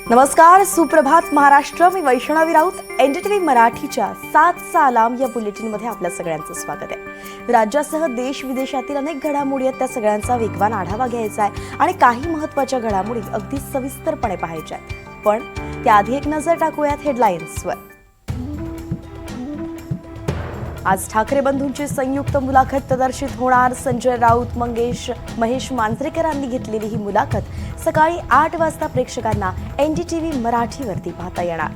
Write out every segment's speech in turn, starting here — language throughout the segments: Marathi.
नमस्कार, सुप्रभात महाराष्ट्र. मी वैष्णवी राऊत. एनडीटीव्ही मराठीच्या 7चा अलार्म या बुलेटिनमध्ये आपल्या सगळ्यांचं स्वागत आहे. राज्यासह देश विदेशातील अनेक घडामोडी आहेत, त्या सगळ्यांचा वेगवान आढावा घ्यायचा आहे आणि काही महत्त्वाच्या घडामोडी अगदी सविस्तरपणे पाहायच्या आहेत. पण त्याआधी एक नजर टाकूयात हेडलाईन्सवर. आज ठाकरे बंधूंची संयुक्त मुलाखत प्रदर्शित होणार. संजय राऊत, महेश मांजरेकरांनी घेतलेली ही मुलाखत सकाळी 8 वाजता प्रेक्षकांना एनडीटीव्ही मराठीवरती पाहता येणार.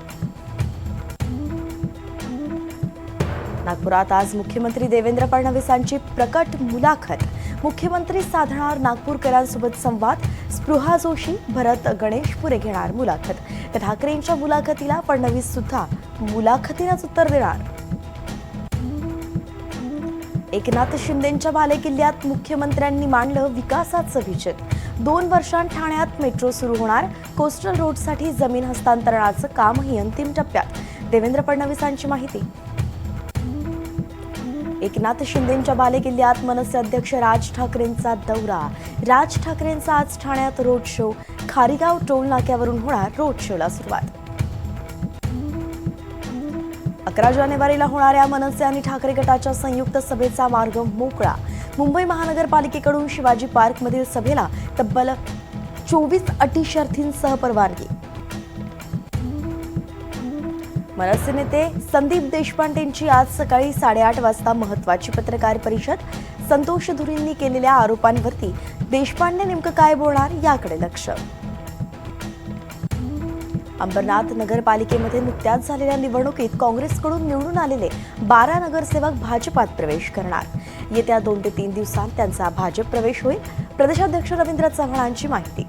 नागपुरात आज मुख्यमंत्री देवेंद्र फडणवीसांची प्रकट मुलाखत. मुख्यमंत्री साधणार नागपूरकरांसोबत संवाद. स्पृहा जोशी, भरत गणेशपुरे घेणार मुलाखत. तर ठाकरेंच्या मुलाखतीला फडणवीस सुद्धा मुलाखतीनंच उत्तर देणार. एकनाथ शिंदेंच्या बालेकिल्ल्यात मुख्यमंत्र्यांनी मांडलं विकासाचं विजन. 2 वर्षांत ठाण्यात मेट्रो सुरू होणार. कोस्टल रोडसाठी जमीन हस्तांतरणाचं कामही अंतिम टप्प्यात. देवेंद्र फडणवीसांची माहिती. एकनाथ शिंदेंच्या बालेकिल्ल्यात मनसे अध्यक्ष राज ठाकरेंचा दौरा. राज ठाकरेंचा आज ठाण्यात रोड शो. खारीगाव टोल नाक्यावरून होणार रोड शोला सुरुवात. 11 जानेवारीला होणाऱ्या मनसे आणि ठाकरे गटाच्या संयुक्त सभेचा मार्ग मोकळा. मुंबई महानगरपालिकेकडून शिवाजी पार्कमधील सभेला तब्बल 24 अटी शर्थींसह परवानगी. मनसे नेते संदीप देशपांडेंची आज सकाळी 8:30 वाजता महत्त्वाची पत्रकार परिषद. संतोष धुरींनी केलेल्या आरोपांवरती देशपांडे नेमकं काय बोलणार याकडे लक्ष. अंबरनाथ नगरपालिकेमध्ये नुकत्याच झालेल्या निवडणुकीत काँग्रेसकडून निवडून आलेले 12 नगरसेवक भाजपात प्रवेश करणार. येत्या 2 ते 3 दिवसांत त्यांचा भाजप प्रवेश होईल. प्रदेशाध्यक्ष रवींद्र चव्हाणांची माहिती.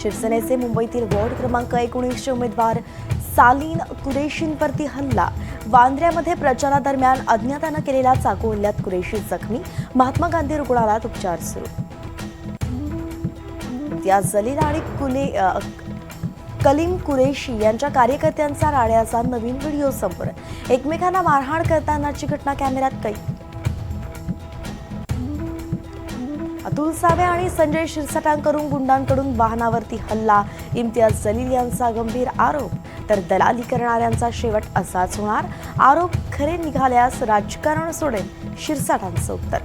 शिवसेनेचे मुंबईतील वॉर्ड क्रमांक 19चे उमेदवार सालीन कुरेशींवरती हल्ला. वांद्र्यामध्ये प्रचारादरम्यान अज्ञातानं केलेल्या चाकू हल्ल्यात कुरेशी जखमी. महात्मा गांधी रुग्णालयात उपचार सुरू. इम्तियाज जलील आणि कलीम कुरेशी यांच्या कार्यकर्त्यांचा राड्याचा नवीन व्हिडिओ समोर. एकमेकांना मारहाण करतानाची घटना कॅमेऱ्यात कैद. अतुल सावे आणि संजय शिरसाटांकडून गुंडांकडून वाहनावरती हल्ला. इम्तियाज जलील यांचा गंभीर आरोप. तर दलाली करणाऱ्यांचा शेवट असाच होणार. आरोप खरे निघाल्यास राजकारण सोडेल शिरसाटांचं उत्तर.